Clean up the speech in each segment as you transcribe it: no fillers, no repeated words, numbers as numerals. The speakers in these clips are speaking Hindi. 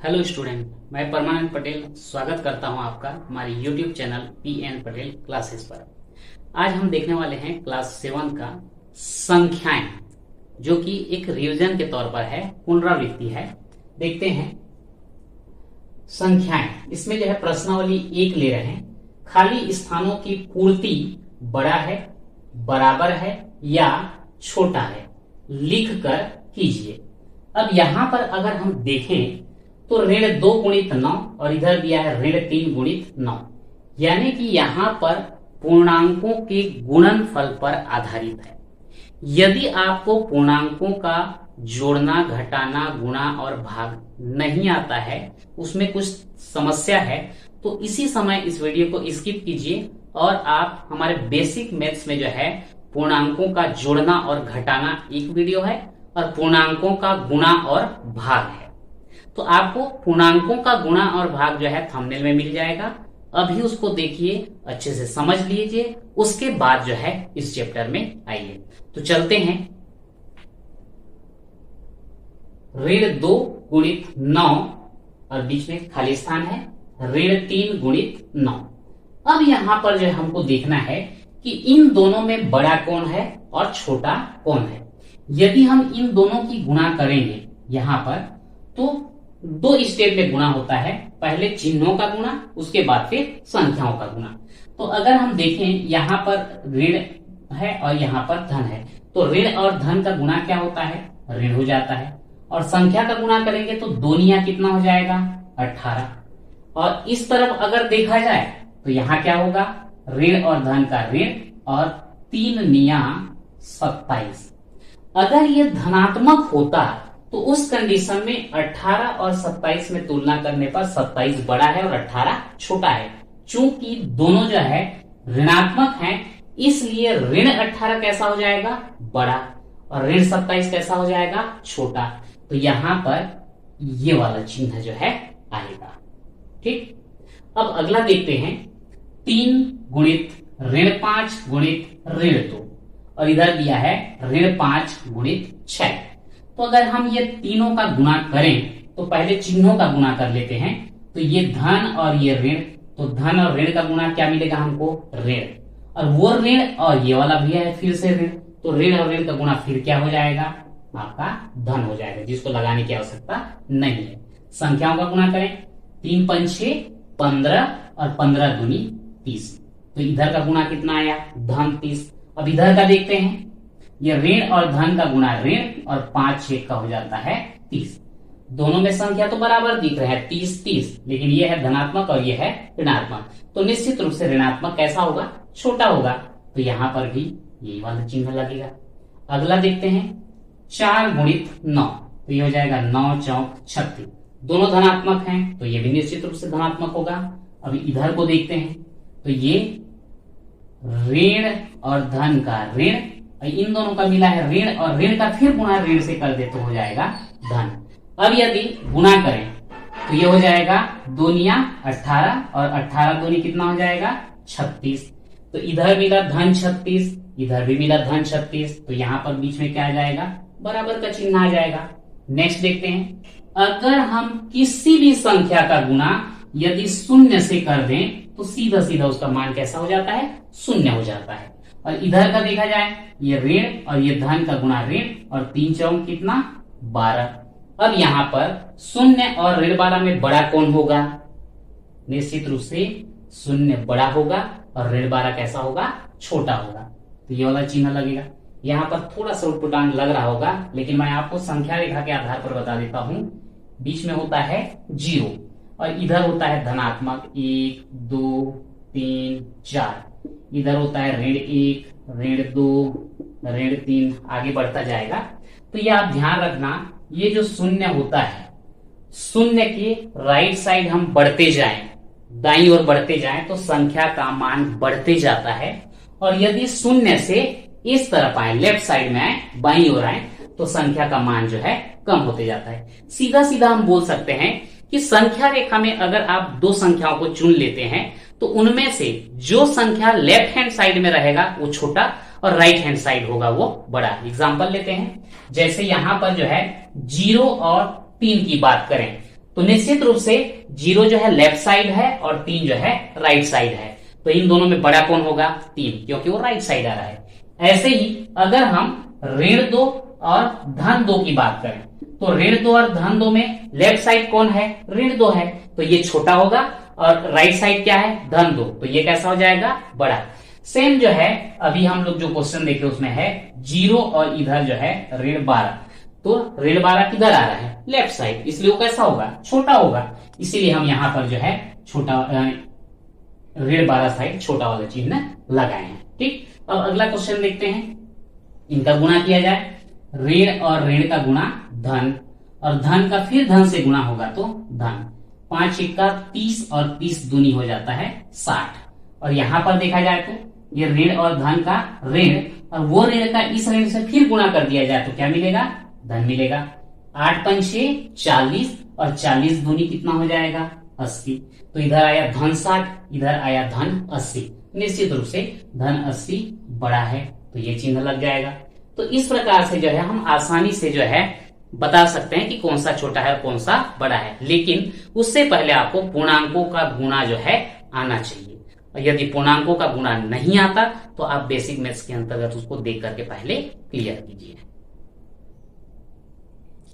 हेलो स्टूडेंट, मैं परमानंद पटेल स्वागत करता हूं आपका हमारे YouTube channel PN Patel classes पर। आज हम देखने वाले हैं क्लास 7 का संख्याएं, जो कि एक रिवीजन के तौर पर है, पुनरावृत्ति है। देखते हैं संख्याएं। इसमें जो है प्रश्नावली 1 ले रहे हैं। खाली स्थानों की पूर्ति बड़ा है, बराबर है या छोटा है, लिख कर कीजिए। अब यहां पर अगर हम देखें तो ऋण 2 गुणित 9 और इधर दिया है ऋण 3 गुणित 9, यानी कि यहां पर पूर्णांकों के गुणनफल पर आधारित है। यदि आपको पूर्णांकों का जोड़ना, घटाना, गुणा और भाग नहीं आता है, उसमें कुछ समस्या है, तो इसी समय इस वीडियो को स्किप कीजिए और आप हमारे बेसिक मैथ्स में जो है पूर्णांकों का जोड़ना और घटाना एक वीडियो है और पूर्णांकों का गुणा और भाग है। तो आपको पूर्णांकों का गुणा और भाग जो है थंबनेल में मिल जाएगा। अभी उसको देखिए, अच्छे से समझ लीजिए, उसके बाद जो है इस चैप्टर में आइए। तो चलते हैं। ऋण 2 गुणित 9 और बीच में खाली स्थान है ऋण 3 गुणित 9। अब यहां पर जो हमको देखना है कि इन दोनों में बड़ा कौन है और छोटा कौन है। यदि हम इन दोनों की गुणा करेंगे यहां पर, तो 2 स्टेप में गुणा होता है। पहले चिन्हों का गुणा, उसके बाद फिर संख्याओं का गुणा। तो अगर हम देखें यहाँ पर ऋण है और यहाँ पर धन है, तो ऋण और धन का गुणा क्या होता है, ऋण हो जाता है। और संख्या का गुणा करेंगे तो 2 निया कितना हो जाएगा, 18। और इस तरफ अगर देखा जाए तो यहाँ क्या होगा, ऋण और धन का ऋण और 3 निया 27। अगर ये धनात्मक होता तो उस कंडीशन में 18 और 27 में तुलना करने पर 27 बड़ा है और 18 छोटा है। चूंकि दोनों जो है ऋणात्मक हैं, इसलिए ऋण 18 कैसा हो जाएगा, बड़ा, और ऋण 27 कैसा हो जाएगा, छोटा। तो यहां पर ये वाला चिन्ह जो है आएगा। ठीक, अब अगला देखते हैं। 3 गुणित ऋण 5 गुणित ऋण 2 और इधर दिया है ऋण 5 गुणित 6। तो अगर हम ये तीनों का गुणा करें तो पहले चिन्हों का गुणा कर लेते हैं। तो ये धन और ये ऋण, तो धन और ऋण का गुणा क्या मिलेगा हमको, ऋण, और वो ऋण और ये वाला भी है फिर से ऋण, तो ऋण और ऋण का गुणा फिर क्या हो जाएगा, आपका धन हो जाएगा, जिसको लगाने की आवश्यकता नहीं है। संख्याओं का गुणा करें, 3 5 6 15 और 15 दूनी 30। तो इधर का गुणा कितना आया, धन 30। अब इधर का देखते हैं, ये ऋण और धन का गुणा ऋण और 5 6 का हो जाता है 30। दोनों में संख्या तो बराबर दिख रहा है 30 30, लेकिन ये है धनात्मक और ये है ऋणात्मक। तो निश्चित रूप से ऋणात्मक कैसा होगा, छोटा होगा। तो यहां पर भी यही वाला चिन्ह लगेगा। अगला देखते हैं, 4 गुणित 9, तो ये हो जाएगा 9 चौक 36। दोनों धनात्मक हैं तो ये भी निश्चित रूप से धनात्मक होगा। अभी इधर को देखते हैं, तो ये ऋण और धन का ऋण, इन दोनों का मिला है ऋण और ऋण का फिर गुणा ऋण से कर दे तो हो जाएगा धन। अब यदि गुणा करें तो ये हो जाएगा 2 निया 18 और 18 दूनी कितना हो जाएगा, 36। तो इधर मिला धन 36, इधर भी मिला धन 36, तो यहाँ पर बीच में क्या आ जाएगा, बराबर का चिन्ह आ जाएगा। नेक्स्ट देखते हैं, अगर हम किसी भी संख्या का गुणा यदि 0 से कर दें तो सीधा सीधा उसका मान कैसा हो जाता है, 0 हो जाता है। और इधर का देखा जाए, ये ऋण और ये धन का गुणा ऋण और 3 चौक कितना, 12। अब यहाँ पर 0 और ऋण 12 में बड़ा कौन होगा, निश्चित रूप से 0 बड़ा होगा और ऋण 12 कैसा होगा, छोटा होगा। तो ये वाला चिन्ह लगेगा। यहाँ पर थोड़ा सा उटपटांग लग रहा होगा, लेकिन मैं आपको संख्या रेखा के आधार पर बता देता हूं। बीच में होता है 0 और इधर होता है धनात्मक 1 2 3 4। इधर होता है ऋण 1 ऋण 2 ऋण 3, आगे बढ़ता जाएगा। तो ये आप ध्यान रखना, ये जो 0 होता है, 0 के राइट साइड हम बढ़ते जाएं, दाईं ओर बढ़ते जाएं, तो संख्या का मान बढ़ते जाता है। और यदि 0 से इस तरफ आए, लेफ्ट साइड में आए, बाईं ओर आए, तो संख्या का मान जो है कम होते जाता है। सीधा सीधा हम बोल सकते हैं कि संख्या रेखा में अगर आप 2 संख्याओं को चुन लेते हैं तो उनमें से जो संख्या लेफ्ट हैंड साइड में रहेगा वो छोटा और राइट हैंड साइड होगा वो बड़ा। एग्जांपल लेते हैं, जैसे यहां पर जो है 0 और 3 की बात करें तो निश्चित रूप से 0 जो है लेफ्ट साइड है और 3 जो है राइट साइड है, तो इन दोनों में बड़ा कौन होगा? 3, क्योंकि वो राइट साइड आ रहा है। ऐसे ही अगर हम ऋण 2 और धन 2 की बात करें, तो ऋण 2 और धन 2 में लेफ्ट साइड कौन है? ऋण 2 है, तो ये छोटा होगा, और राइट साइड क्या है? धन 2, तो ये कैसा हो जाएगा? बड़ा। सेम जो है अभी हम लोग जो क्वेश्चन देखे उसमें है 0 और इधर जो है ऋण 12, तो ऋण 12 किधर आ रहा है? लेफ्ट साइड, इसलिए वो कैसा होगा? छोटा होगा, इसीलिए हम यहां पर जो है छोटा ऋण 12 साइड छोटा वाला चिन्ह लगाए हैं। ठीक, अब अगला क्वेश्चन देखते हैं, इनका गुणा किया जाए। ऋण और ऋण का गुणा धन, और धन का फिर धन से गुणा होगा तो धन। 5 सिक्का 30 और 30 दूनी हो जाता है 60, और यहां पर देखा जाए तो ये ऋण और धन का ऋण, और वो ऋण का इस ऋण से फिर गुणा कर दिया जाए तो क्या मिलेगा? धन मिलेगा। 8 पंचे 40, और 40 दूनी कितना हो जाएगा? 80, तो इधर आया धन 60, इधर आया धन 80। निश्चित रूप से धन 80 बड़ा है, तो ये चिन्ह लग जाएगा। तो इस प्रकार से जो है हम आसानी से जो है बता सकते हैं कि कौन सा छोटा है और कौन सा बड़ा है, लेकिन उससे पहले आपको पूर्णांकों का गुणा जो है आना चाहिए। और यदि पूर्णांकों का गुणा नहीं आता तो आप बेसिक मैथ्स के अंतर्गत उसको देख करके पहले क्लियर कीजिए।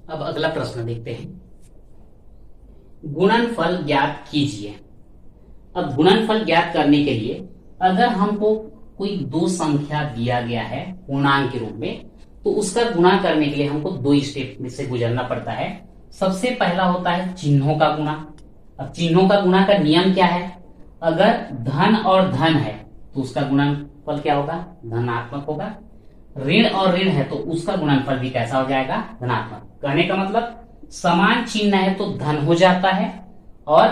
अब अगला प्रश्न देखते हैं, गुणनफल ज्ञात कीजिए। अब गुणनफल ज्ञात करने के लिए अगर हमको कोई दो संख्या दिया गया है पूर्णांक के रूप में, तो उसका गुणा करने के लिए हमको 2 स्टेप में से गुजरना पड़ता है। सबसे पहला होता है चिन्हों का गुणा। अब चिन्हों का गुणा का नियम क्या है? अगर धन और धन है तो उसका गुणनफल क्या होगा? धनात्मक होगा। ऋण और ऋण है तो उसका गुणनफल भी कैसा हो जाएगा? धनात्मक। कहने का मतलब समान चिन्ह है तो धन हो जाता है, और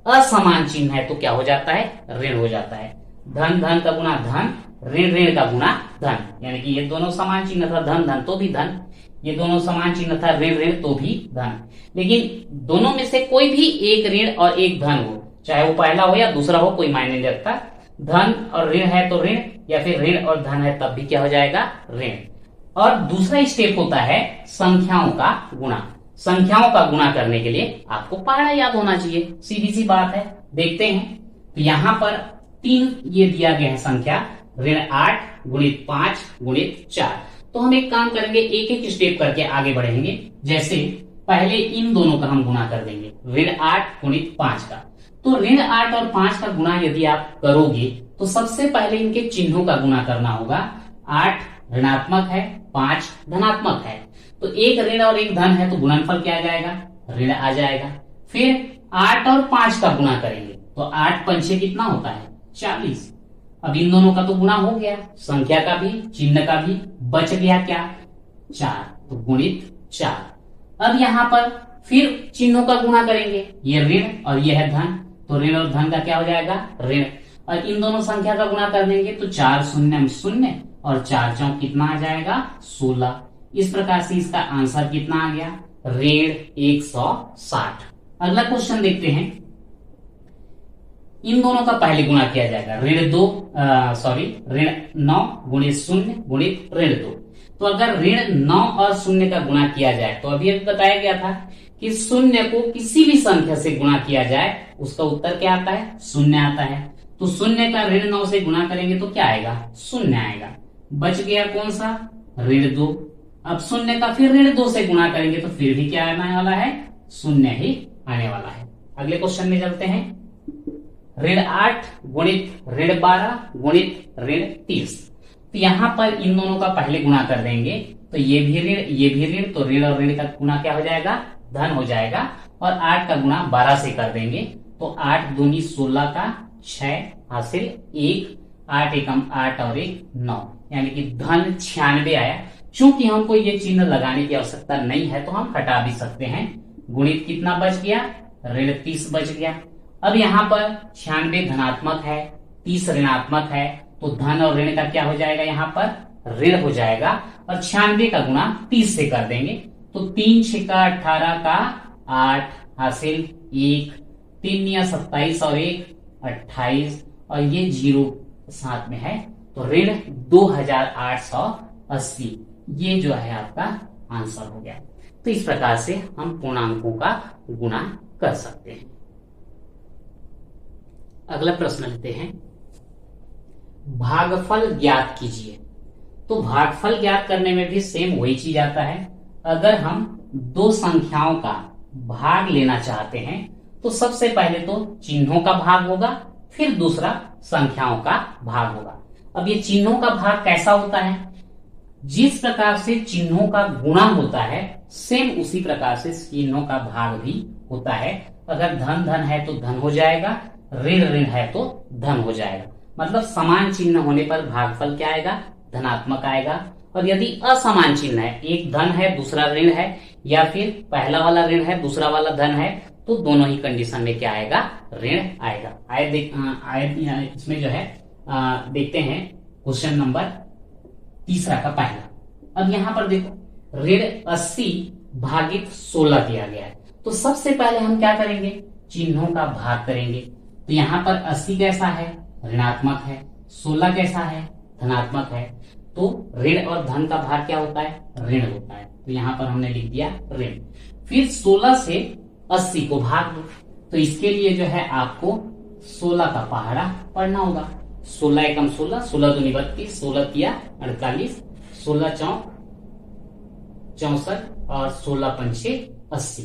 असमान चिन्ह है तो क्या हो जाता है? ऋण हो जाता है। धन धन का गुणा धन, ऋण ऋण का गुणा धन, यानी कि ये दोनों समान चिन्ह था, धन धन तो भी धन, ये दोनों समान चिन्ह था, ऋण ऋण तो भी धन। लेकिन दोनों में से कोई भी एक ऋण और एक धन हो, चाहे वो पहला हो या दूसरा हो, कोई मायने नहीं रखता। धन और ऋण है तो ऋण, या फिर ऋण और धन है तब भी क्या हो जाएगा? ऋण। और दूसरा स्टेप होता है संख्याओं का गुणा। संख्याओं का गुणा करने के लिए आपको पहाड़ा याद होना चाहिए, सीधी सी बात है। देखते हैं, तो यहां पर 3 ये दिया गया है संख्या, ऋण 8 गुणित 5 गुणित 4। तो हम एक काम करेंगे, एक एक स्टेप करके आगे बढ़ेंगे। जैसे पहले इन दोनों का हम गुणा कर देंगे, ऋण 8 गुणित 5 का। तो ऋण 8 और 5 का गुणा यदि आप करोगे तो सबसे पहले इनके चिन्हों का गुणा करना होगा। 8 ऋणात्मक है, 5 धनात्मक है, तो एक ऋण और एक धन है तो गुणनफल क्या आ जाएगा? ऋण आ जाएगा। फिर 8 और 5 का गुणा करेंगे तो 8 पंचे कितना होता है? 40। अब इन दोनों का तो गुणा हो गया, संख्या का भी चिन्ह का भी, बच गया क्या? 4, तो गुणित 4। अब यहां पर फिर चिन्हों का गुणा करेंगे, ये ऋण और ये है धन, तो ऋण और धन का क्या हो जाएगा? ऋण। और इन दोनों संख्या का गुणा कर देंगे तो 4 शून्य शून्य और 4 चौक कितना आ जाएगा? 16। इस प्रकार से इसका आंसर कितना आ गया? ऋण 160। अगला क्वेश्चन देखते हैं, इन दोनों का पहले गुणा किया जाएगा। ऋण 9 गुणित 0 गुणित ऋण 2। तो अगर ऋण 9 और 0 का गुणा किया जाए तो अभी बताया गया था कि 0 को किसी भी संख्या से गुणा किया जाए उसका उत्तर क्या आता है? 0 आता है। तो 0 का ऋण 9 से गुणा करेंगे तो क्या आएगा? 0 आएगा। बच गया कौन सा? ऋण 2। अब 0 का फिर ऋण 2 से गुणा करेंगे तो फिर भी क्या आने वाला है? 0 ही आने वाला है। अगले क्वेश्चन में चलते हैं, ऋण 8 गुणित ऋण 12 गुणित ऋण 30। तो यहां पर इन दोनों का पहले गुणा कर देंगे तो ये भी ऋण ये भी ऋण, तो ऋण और ऋण का गुणा क्या हो जाएगा? धन हो जाएगा। और 8 का गुणा 12 से कर देंगे तो 8 दूनी 16 का 6 हासिल 1, 8 एकम 8 और 1 9, यानी कि धन 96 आया। चूंकि हमको ये चिन्ह लगाने की आवश्यकता नहीं है तो हम हटा भी सकते हैं। गुणित कितना बच गया? ऋण 30 बच गया। अब यहाँ पर 96 धनात्मक है, 30 ऋणात्मक है, तो धन और ऋण का क्या हो जाएगा? यहाँ पर ऋण हो जाएगा। और 96 का गुणा 30 से कर देंगे तो 3 6 18 का 8 हासिल 1, 3 27 और 1 28, और ये 0 साथ में है तो ऋण 2880। ये जो है आपका आंसर हो गया। तो इस प्रकार से हम पूर्णांकों का गुणा कर सकते हैं। अगला प्रश्न लेते हैं, भागफल ज्ञात कीजिए। तो भागफल ज्ञात करने में भी सेम वही चीज आता है। अगर हम दो संख्याओं का भाग लेना चाहते हैं तो सबसे पहले तो चिन्हों का भाग होगा, फिर दूसरा संख्याओं का भाग होगा। अब ये चिन्हों का भाग कैसा होता है, जिस प्रकार से चिन्हों का गुणा होता है सेम उसी प्रकार से चिन्हों का भाग भी होता है। अगर धन धन है तो धन हो जाएगा, ऋण ऋण है तो धन हो जाएगा। मतलब समान चिन्ह होने पर भागफल क्या आएगा, धनात्मक आएगा। और यदि असमान चिन्ह है, एक धन है दूसरा ऋण है, या फिर पहला वाला ऋण है दूसरा वाला धन है, तो दोनों ही कंडीशन में क्या आएगा, ऋण आएगा। आयत इसमें जो है देखते हैं क्वेश्चन नंबर 3 का पहला। अब यहां पर देखो ऋण 80 भागित 16 दिया गया है। तो सबसे पहले हम क्या करेंगे, चिन्हों का भाग करेंगे। तो यहां पर 80 कैसा है, ऋणात्मक है, 16 कैसा है, धनात्मक है। तो ऋण और धन का भाग क्या होता है, ऋण होता है। तो यहां पर हमने लिख दिया ऋण। फिर 16 से 80 को भाग दो। तो इसके लिए जो है आपको 16 का पहाड़ा पढ़ना होगा। 16 एकम 16, 16 दूनी 32, 16 तिया 48, 16 चौक 64 और 16 पंचे 80।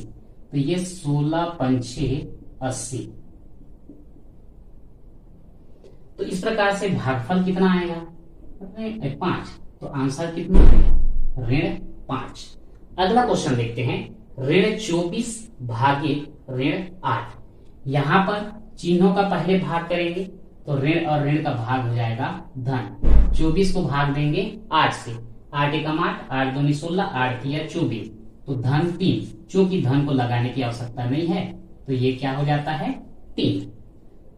तो ये 16 पंचे 80। तो इस प्रकार से भागफल कितना आएगा, 5। तो आंसर कितना है, ऋण 5। अगला क्वेश्चन देखते हैं, ऋण 24 भागित ऋण 8। यहां पर चिन्हों का पहले भाग करेंगे तो ऋण और ऋण का भाग हो जाएगा धन। 24 को भाग देंगे 8 से, 8 एकम 8, 8 दूनी 16, 8 तिया 24। तो धन 3, चूंकि धन को लगाने की आवश्यकता नहीं है तो ये क्या हो जाता है, 3।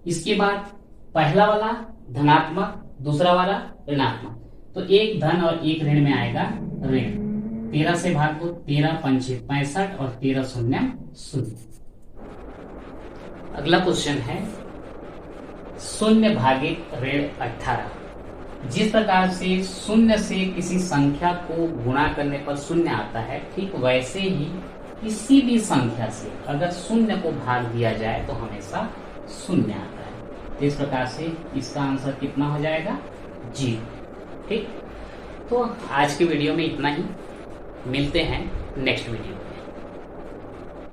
इसके बाद पहला वाला धनात्मक, दूसरा वाला ऋणात्मक। तो एक धन और एक ऋण में आएगा ऋण। 13 से भाग दो, 13 पंचे 65 और 13 शून्य 0। अगला क्वेश्चन है, शून्य भागित ऋण 18। जिस प्रकार से शून्य से किसी संख्या को गुणा करने पर शून्य आता है, ठीक वैसे ही किसी भी संख्या से अगर शून्य को भाग दिया जाए तो हमेशा शून्य आता है। तो इस प्रकार से इसका आंसर कितना हो जाएगा, 0। ठीक, तो आज की वीडियो में इतना ही। मिलते हैं नेक्स्ट वीडियो में।